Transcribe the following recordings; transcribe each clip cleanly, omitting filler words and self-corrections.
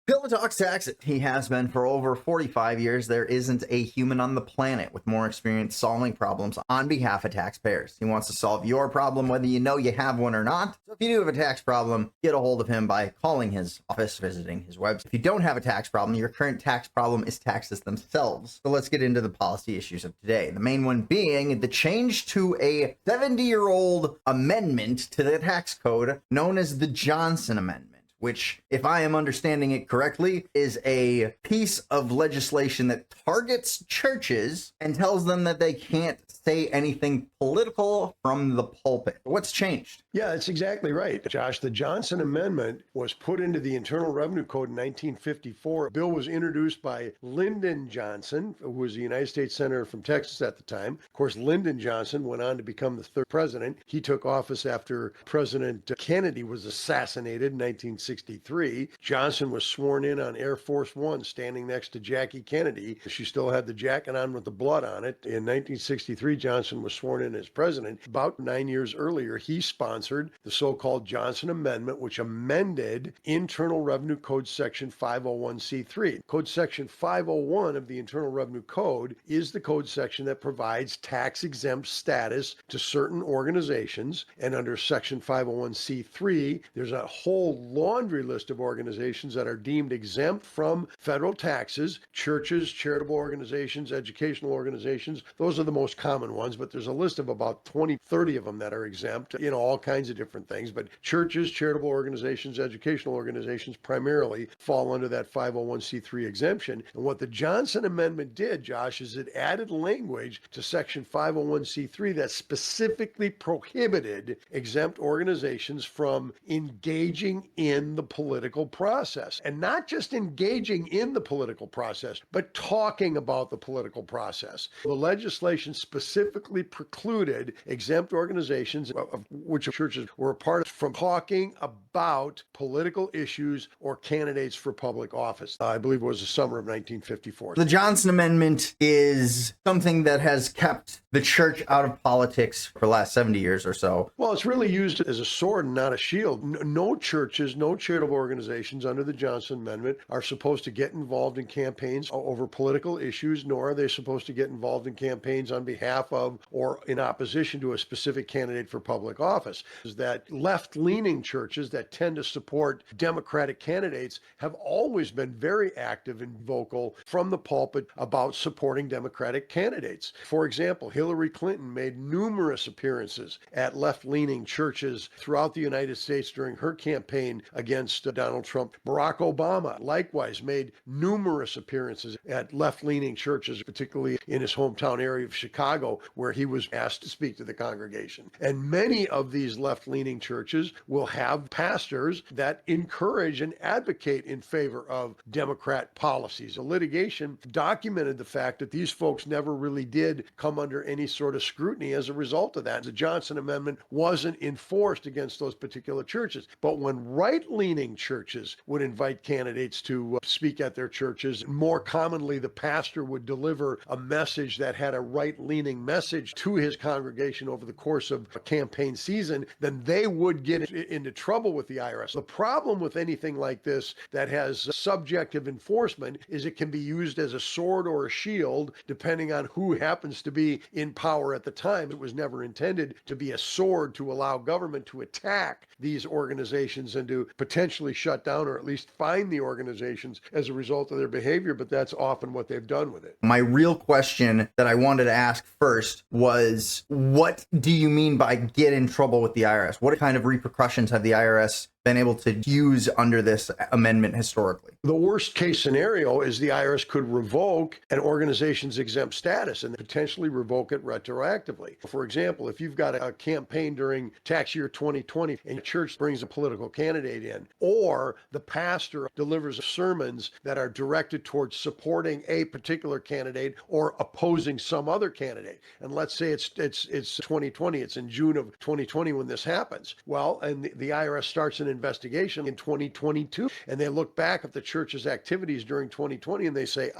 Bill talks taxes. He has been for over 45 years. There isn't a human on the planet with more experience solving problems on behalf of taxpayers. He wants to solve your problem, whether you know you have one or not. So if you do have a tax problem, get a hold of him by calling his office, visiting his website. If you don't have a tax problem, your current tax problem is taxes themselves. So let's get into the policy issues of today. The main one being the change to a 70-year-old amendment to the tax code known as the Johnson Amendment, which, if I am understanding it correctly, is a piece of legislation that targets churches and tells them that they can't say anything political from the pulpit. What's changed? Yeah, that's exactly right, Josh. The Johnson Amendment was put into the Internal Revenue Code in 1954. The bill was introduced by Lyndon Johnson, who was the United States Senator from Texas at the time. Of course, Lyndon Johnson went on to become the third president. He took office after President Kennedy was assassinated in 1963. Johnson was sworn in on Air Force One, standing next to Jackie Kennedy. She still had the jacket on with the blood on it. In 1963, Johnson was sworn in as president. About 9 years earlier, he sponsored the so-called Johnson Amendment, which amended Internal Revenue Code Section 501c3. Code Section 501 of the Internal Revenue Code is the code section that provides tax-exempt status to certain organizations. And under Section 501c3, there's a whole laundry list of organizations that are deemed exempt from federal taxes: churches, charitable organizations, educational organizations. Those are the most common ones, but there's a list of about 20, 30 of them that are exempt, all kinds of different things. But churches, charitable organizations, educational organizations primarily fall under that 501c3 exemption. And what the Johnson Amendment did, Josh, is it added language to Section 501c3 that specifically prohibited exempt organizations from engaging in the political process. And not just engaging in the political process, but talking about the political process. The legislation specifically precluded exempt organizations, of which churches were a part of, from talking about political issues or candidates for public office. I believe it was the summer of 1954. The Johnson Amendment is something that has kept the church out of politics for the last 70 years or so. Well, it's really used as a sword and not a shield. No churches, no charitable organizations under the Johnson Amendment are supposed to get involved in campaigns over political issues, nor are they supposed to get involved in campaigns on behalf of or in opposition to a specific candidate for public office. Is that left-leaning churches that tend to support Democratic candidates have always been very active and vocal from the pulpit about supporting Democratic candidates. For example, Hillary Clinton made numerous appearances at left-leaning churches throughout the United States during her campaign against Donald Trump. Barack Obama likewise made numerous appearances at left-leaning churches, particularly in his hometown area of Chicago, where he was asked to speak to the congregation. And many of these left-leaning churches will have pastors that encourage and advocate in favor of Democrat policies. The litigation documented the fact that these folks never really did come under any sort of scrutiny as a result of that. The Johnson Amendment wasn't enforced against those particular churches. But when right-leaning churches would invite candidates to speak at their churches, more commonly the pastor would deliver a message that had a right-leaning message to his congregation over the course of a campaign season, then they would get into trouble with the IRS. The problem with anything like this that has subjective enforcement is it can be used as a sword or a shield depending on who happens to be in power at the time. It was never intended to be a sword to allow government to attack these organizations and to potentially shut down or at least fine the organizations as a result of their behavior, but that's often what they've done with it. My real question that I wanted to ask first was, what do you mean by get in trouble with the IRS? What kind of repercussions have the IRS been able to use under this amendment historically? The worst case scenario is the IRS could revoke an organization's exempt status and potentially revoke it retroactively. For example, if you've got a campaign during tax year 2020 and your church brings a political candidate in, or the pastor delivers sermons that are directed towards supporting a particular candidate or opposing some other candidate, and let's say it's 2020, it's in June of 2020 when this happens. Well, and the IRS starts an investigation in 2022, and they look back at the church's activities during 2020 and they say,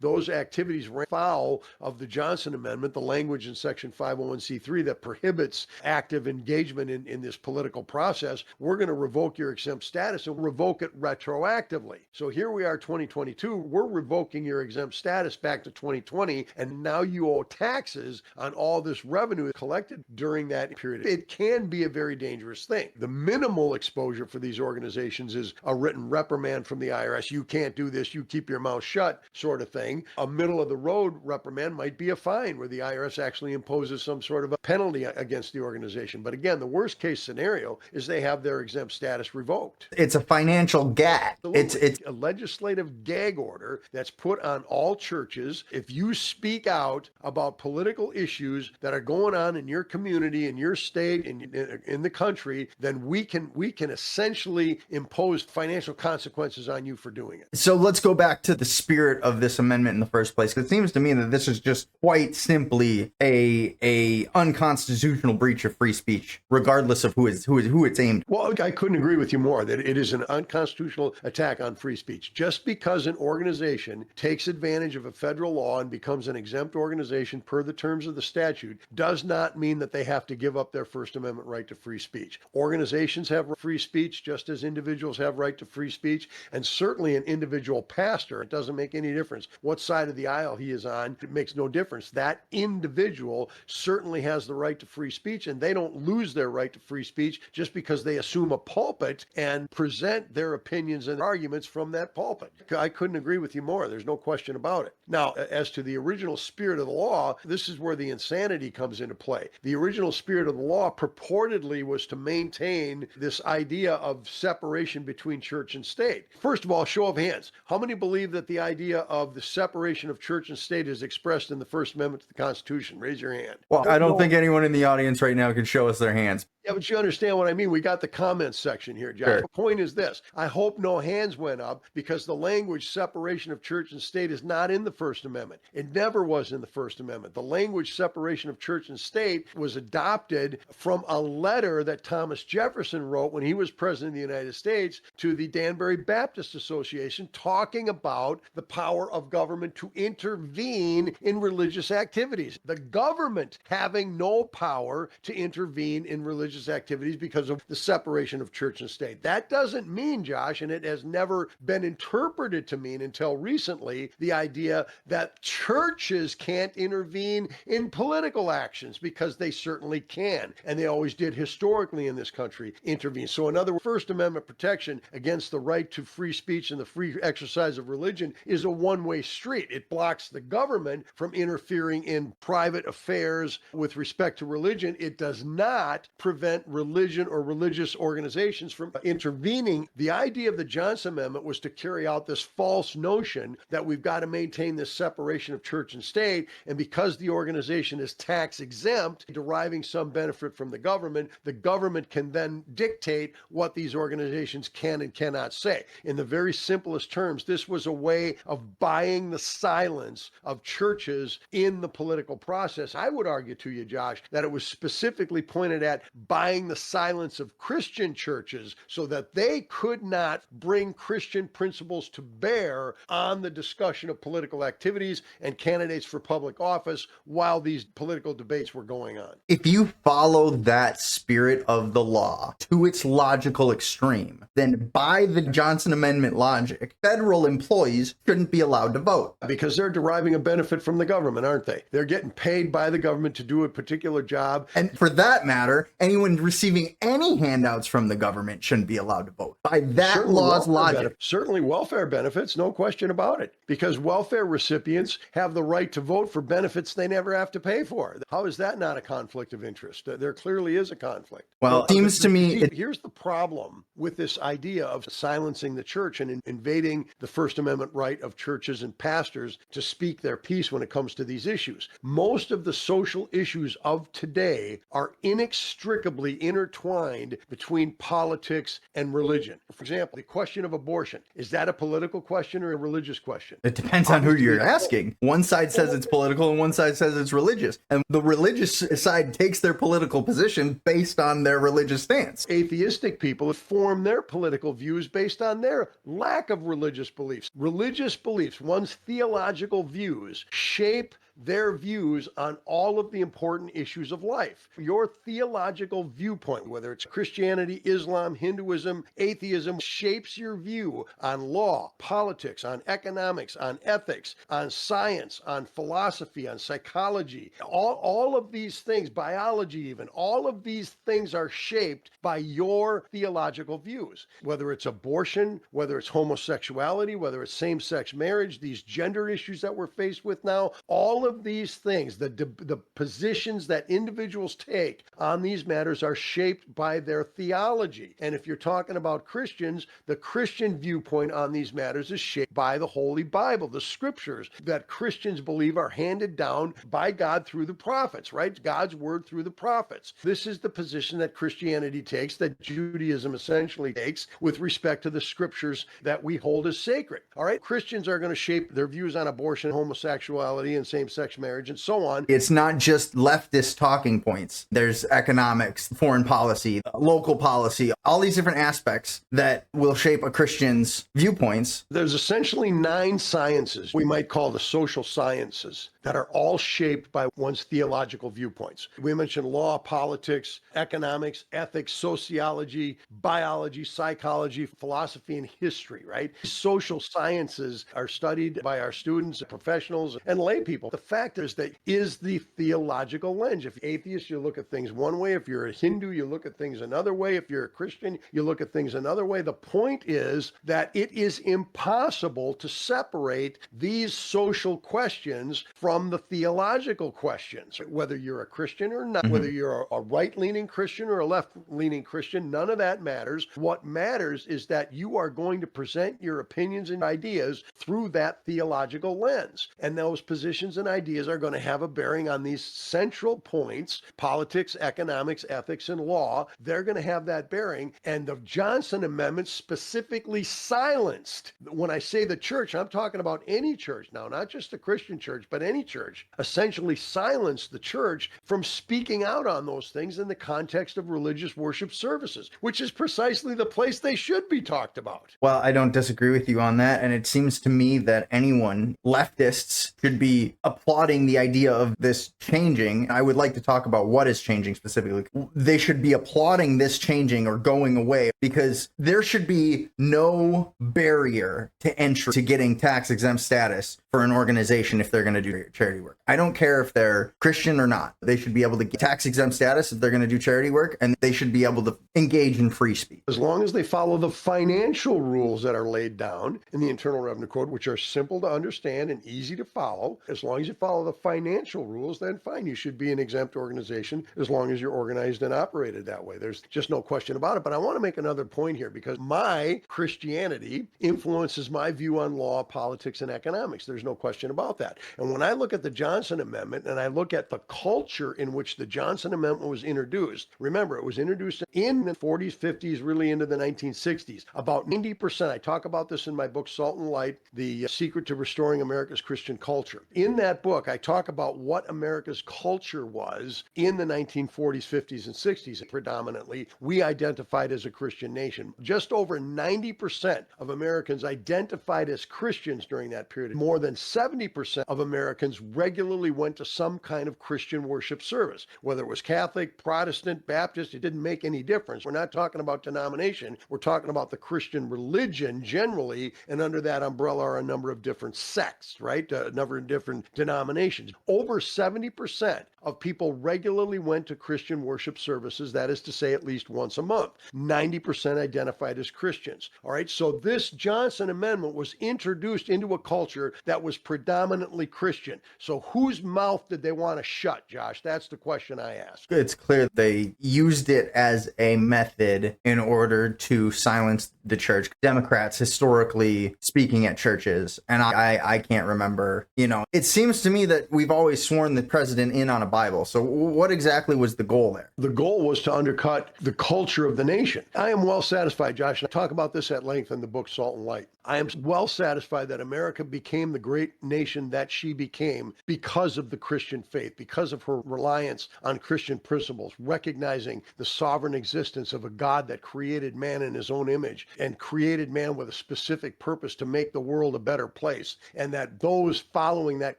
those activities ran foul of the Johnson Amendment, the language in Section 501c3 that prohibits active engagement in this political process. We're going to revoke your exempt status and revoke it retroactively. So here we are, 2022, we're revoking your exempt status back to 2020, and now you owe taxes on all this revenue collected during that period. It can be a very dangerous thing. The minimal exposure for these organizations is a written reprimand from the IRS. You can't do this, you keep your mouth shut, sort of thing. A middle of the road reprimand might be a fine where the IRS actually imposes some sort of a penalty against the organization. But again, the worst case scenario is they have their exempt status revoked. It's a financial gag. It's a legislative gag order that's put on all churches. If you speak out about political issues that are going on in your community, in your state, in the country, then we can essentially impose financial consequences on you for doing it. So let's go back to the spirit of this amendment in the first place. It seems to me that this is just quite simply a unconstitutional breach of free speech, regardless of who it's aimed. Well, I couldn't agree with you more that it is an unconstitutional attack on free speech. Just because an organization takes advantage of a federal law and becomes an exempt organization per the terms of the statute does not mean that they have to give up their First Amendment right to free speech. Organizations have free speech just as individuals have right to free speech, and certainly an individual pastor, it doesn't make any difference what side of the aisle he is on. It makes no difference. That individual certainly has the right to free speech, and they don't lose their right to free speech just because they assume a pulpit and present their opinions and arguments from that pulpit. I couldn't agree with you more. There's no question about it. Now, as to the original spirit of the law, this is where the insanity comes into play. The original spirit of the law purportedly was to maintain this idea of separation between church and state. First of all, show of hands. How many believe that the idea of the separation of church and state is expressed in the First Amendment to the Constitution? Raise your hand. Well, I don't think anyone in the audience right now can show us their hands. Yeah, but you understand what I mean. We got the comments section here, Josh. Sure. The point is this. I hope no hands went up because the language separation of church and state is not in the First Amendment. It never was in the First Amendment. The language separation of church and state was adopted from a letter that Thomas Jefferson wrote when he was president of the United States to the Danbury Baptist Association, talking about the power of government to intervene in religious activities. The government having no power to intervene in religious activities because of the separation of church and state. That doesn't mean, Josh, and it has never been interpreted to mean until recently, the idea that churches can't intervene in political actions, because they certainly can, and they always did historically in this country, intervene. So in other words, First Amendment protection against the right to free speech and the free exercise of religion is a one-way street. It blocks the government from interfering in private affairs with respect to religion. It does not prevent religion or religious organizations from intervening. The idea of the Johnson Amendment was to carry out this false notion that we've got to maintain this separation of church and state, and because the organization is tax exempt, deriving some benefit from the government can then dictate what these organizations can and cannot say. In the very simplest terms, this was a way of buying the silence of churches in the political process. I would argue to you, Josh, that it was specifically pointed at buying the silence of Christian churches so that they could not bring Christian principles to bear on the discussion of political activities and candidates for public office while these political debates were going on. If you follow that spirit of the law to its logical extreme, then by the Johnson Amendment logic, federal employees shouldn't be allowed to vote. Because they're deriving a benefit from the government, aren't they? They're getting paid by the government to do a particular job. And for that matter, anyone receiving any handouts from the government shouldn't be allowed to vote. By that law's logic. Certainly welfare benefits, no question about it. Because welfare recipients have the right to vote for benefits they never have to pay for. How is that not a conflict of interest? There clearly is a conflict. Well, it seems to me... Here's the problem with this idea of silencing the church and invading the First Amendment right of churches and pastors to speak their piece when it comes to these issues. Most of the social issues of today are inextricably inextricably intertwined between politics and religion. For example, the question of abortion, is that a political question or a religious question? It depends on who you're asking. One side says it's political and one side says it's religious. And the religious side takes their political position based on their religious stance. Atheistic people form their political views based on their lack of religious beliefs. Religious beliefs, one's theological views, shape their views on all of the important issues of life. Your theological viewpoint, whether it's Christianity, Islam, Hinduism, atheism, shapes your view on law, politics, on economics, on ethics, on science, on philosophy, on psychology. All of these things, biology even, all of these things are shaped by your theological views. Whether it's abortion, whether it's homosexuality, whether it's same-sex marriage, these gender issues that we're faced with now, all of these things, the positions that individuals take on these matters are shaped by their theology. And if you're talking about Christians, the Christian viewpoint on these matters is shaped by the Holy Bible, the scriptures that Christians believe are handed down by God through the prophets, right? God's word through the prophets. This is the position that Christianity takes, that Judaism essentially takes with respect to the scriptures that we hold as sacred. All right? Christians are going to shape their views on abortion, homosexuality, and same-sex marriage, and so on. It's not just leftist talking points. There's economics, foreign policy, local policy, all these different aspects that will shape a Christian's viewpoints. There's essentially 9 sciences we might call the social sciences that are all shaped by one's theological viewpoints. We mentioned law, politics, economics, ethics, sociology, biology, psychology, philosophy, and history, right? Social sciences are studied by our students, professionals, and lay people. The fact is that is the theological lens. If you're atheist, you look at things one way. If you're a Hindu, you look at things another way. If you're a Christian, you look at things another way. The point is that it is impossible to separate these social questions from the theological questions. Whether you're a Christian or not, whether you're a right-leaning Christian or a left-leaning Christian, none of that matters. What matters is that you are going to present your opinions and ideas through that theological lens. And those positions and ideas are going to have a bearing on these central points: politics, economics, ethics, and law. They're going to have that bearing. And the Johnson Amendment specifically silenced, when I say the church, I'm talking about any church now, not just the Christian church, but any church, essentially silenced the church from speaking out on those things in the context of religious worship services, which is precisely the place they should be talked about. Well, I don't disagree with you on that. And it seems to me that anyone, leftists, should be applauding the idea of this changing. I would like to talk about what is changing specifically. They should be applauding this changing or going away, because there should be no barrier to entry to getting tax-exempt status for an organization if they're going to do charity work. I don't care if they're Christian or not. They should be able to get tax-exempt status if they're going to do charity work, and they should be able to engage in free speech. As long as they follow the financial rules that are laid down in the Internal Revenue Code, which are simple to understand and easy to follow, as long as you follow the financial rules, then fine, you should be an exempt organization as long as you're organized and operated that way. There's just no question about it. But I want to make another point here, because my Christianity influences my view on law, politics, and economics. There's no question about that. And when I look at the Johnson Amendment and I look at the culture in which the Johnson Amendment was introduced, remember, it was introduced in the 40s, 50s, really into the 1960s. About 90%, I talk about this in my book, Salt and Light, The Secret to Restoring America's Christian Culture. In that book, I talk about what America's culture was in the 1940s, 50s, and 60s. Predominantly, we identified as a Christian nation. Just over 90% of Americans identified as Christians during that period. More than 70% of Americans regularly went to some kind of Christian worship service. Whether it was Catholic, Protestant, Baptist, it didn't make any difference. We're not talking about denomination. We're talking about the Christian religion generally, and under that umbrella are a number of different sects, right? A number of different denominations. Over 70% of people regularly went to Christian worship services, that is to say at least once a month. 90% identified as Christians. All right, so this Johnson Amendment was introduced into a culture that that was predominantly Christian. So whose mouth did they want to shut, Josh? That's the question I ask. It's clear they used it as a method in order to silence the church. Democrats, historically speaking at churches, and I can't remember, it seems to me that we've always sworn the president in on a Bible. So what exactly was the goal there? The goal was to undercut the culture of the nation. I am well satisfied, Josh, and I talk about this at length in the book Salt and Light. I am well satisfied that America became the great nation that she became because of the Christian faith, because of her reliance on Christian principles, recognizing the sovereign existence of a God that created man in his own image and created man with a specific purpose to make the world a better place, and that those following that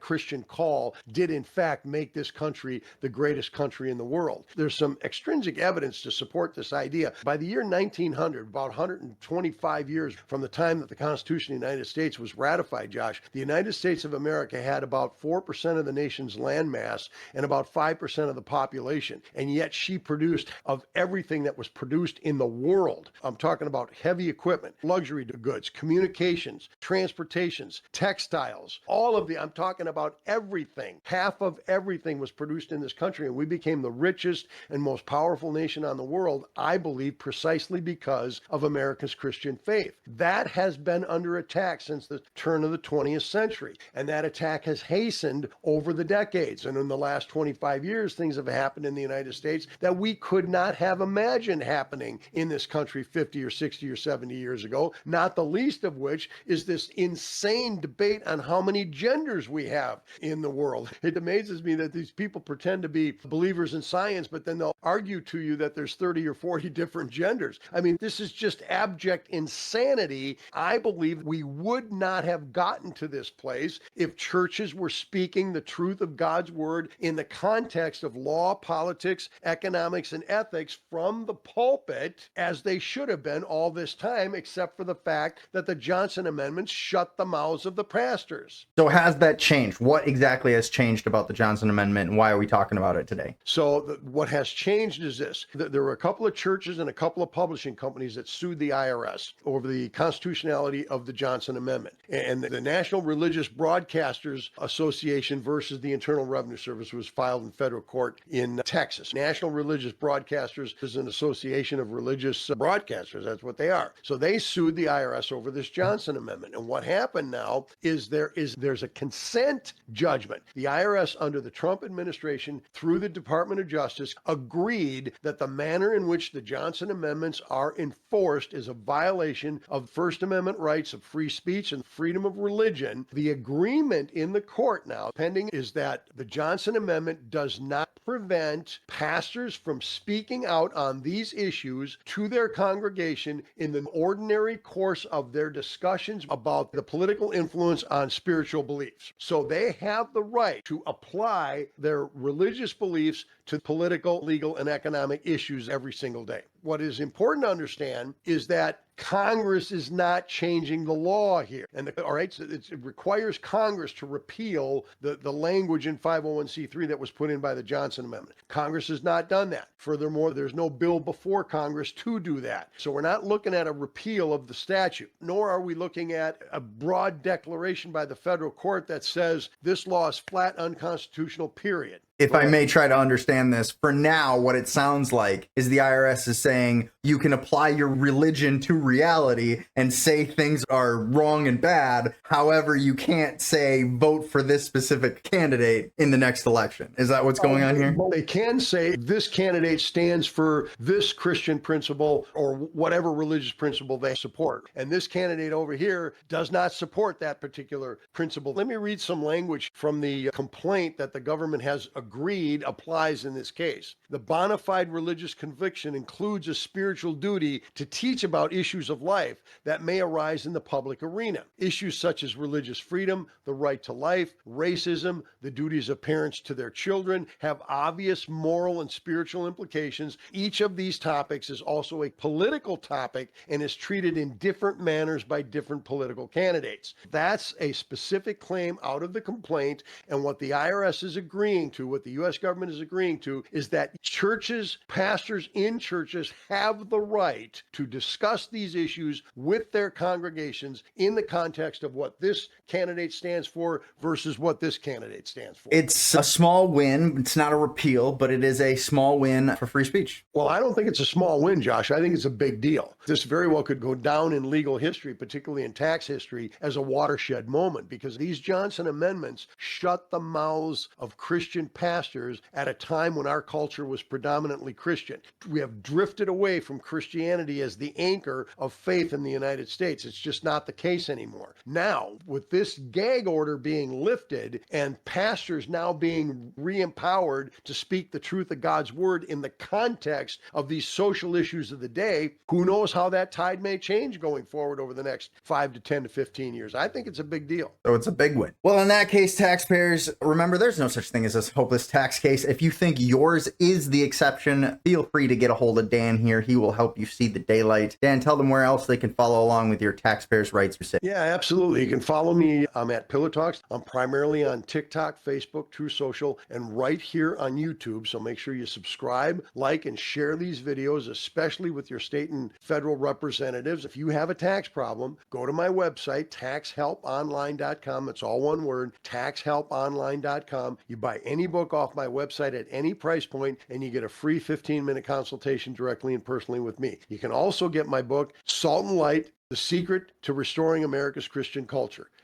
Christian call did in fact make this country the greatest country in the world. There's some extrinsic evidence to support this idea. By the year 1900, about 125 years from the time that the Constitution of the United States was ratified, Josh, the United States of America had about 4% of the nation's landmass and about 5% of the population. And yet she produced, of everything that was produced in the world, I'm talking about heavy equipment, luxury goods, communications, transportations, textiles, I'm talking about everything. Half of everything was produced in this country, and we became the richest and most powerful nation on the world, I believe, precisely because of America's Christian faith. That has been under attack since the turn of the 20th century, and that attack has hastened over the decades. And in the last 25 years, things have happened in the United States that we could not have imagined happening in this country 50 or 60 or 70 years ago, not the least of which is this insane debate on how many genders we have in the world. It amazes me that these people pretend to be believers in science, but then they'll argue to you that there's 30 or 40 different genders. I mean, this is just abject insanity. I believe we would not have gotten to this place if churches were speaking the truth of God's word in the context of law, politics, economics, and ethics from the pulpit, as they should have been all this time, except for the fact that the Johnson amendments shut the mouths of the pastors. So has that changed? What exactly has changed about the Johnson Amendment, and why are we talking about it today? So what has changed is this. There were a couple of churches and a couple of publishing companies that sued the IRS over the constitutionality of the Johnson Amendment. And the National Religious Broadcasters Association versus the Internal Revenue Service was filed in federal court in Texas. National Religious Broadcasters is an association of religious broadcasters. That's what they are. So they sued the IRS over this Johnson Amendment. And what happened now is there's a consent judgment. The IRS under the Trump administration through the Department of Justice agreed that the manner in which the Johnson Amendments are enforced is a violation of First Amendment rights of free speech and freedom of religion. The agreement in the court now pending is that the Johnson Amendment does not prevent pastors from speaking out on these issues to their congregation in the ordinary course of their discussions about the political influence on spiritual beliefs. So they have the right to apply their religious beliefs to political, legal, and economic issues every single day. What is important to understand is that Congress is not changing the law here. All right, so it requires Congress to repeal the language in 501c3 that was put in by the Johnson Amendment. Congress has not done that. Furthermore, there's no bill before Congress to do that. So we're not looking at a repeal of the statute, nor are we looking at a broad declaration by the federal court that says this law is flat unconstitutional, period. If I may try to understand this, for now, what it sounds like is the IRS is saying you can apply your religion to reality and say things are wrong and bad. However, you can't say vote for this specific candidate in the next election. Is that what's going on here? Well, they can say this candidate stands for this Christian principle or whatever religious principle they support. And this candidate over here does not support that particular principle. Let me read some language from the complaint that the government has agreed applies in this case. The bona fide religious conviction includes a spiritual duty to teach about issues of life that may arise in the public arena. Issues such as religious freedom, the right to life, racism, the duties of parents to their children have obvious moral and spiritual implications. Each of these topics is also a political topic and is treated in different manners by different political candidates. That's a specific claim out of the complaint, and what the IRS is agreeing to, what what the U.S. government is agreeing to, is that churches, pastors in churches have the right to discuss these issues with their congregations in the context of what this candidate stands for versus what this candidate stands for. It's a small win. It's not a repeal, but it is a small win for free speech. Well, I don't think it's a small win, Josh. I think it's a big deal. This very well could go down in legal history, particularly in tax history, as a watershed moment, because these Johnson amendments shut the mouths of Christian pastors at a time when our culture was predominantly Christian. We have drifted away from Christianity as the anchor of faith in the United States. It's just not the case anymore. Now, with this gag order being lifted and pastors now being re-empowered to speak the truth of God's word in the context of these social issues of the day, who knows how that tide may change going forward over the next 5 to 10 to 15 years. I think it's a big deal. So it's a big win. Well, in that case, taxpayers, remember, there's no such thing as a hopeless tax case. If you think yours is the exception, feel free to get a hold of Dan here. He will help you see the daylight. Dan, tell them where else they can follow along with your taxpayers' rights crusade. Yeah, absolutely. You can follow me. I'm at Pillow Talks. I'm primarily on TikTok, Facebook, True Social, and right here on YouTube. So make sure you subscribe, like, and share these videos, especially with your state and federal representatives. If you have a tax problem, go to my website, TaxHelpOnline.com. It's all one word, TaxHelpOnline.com. You buy any book off my website at any price point, and you get a free 15-minute consultation directly and personally with me. You can also get my book, Salt and Light, The Secret to Restoring America's Christian Culture.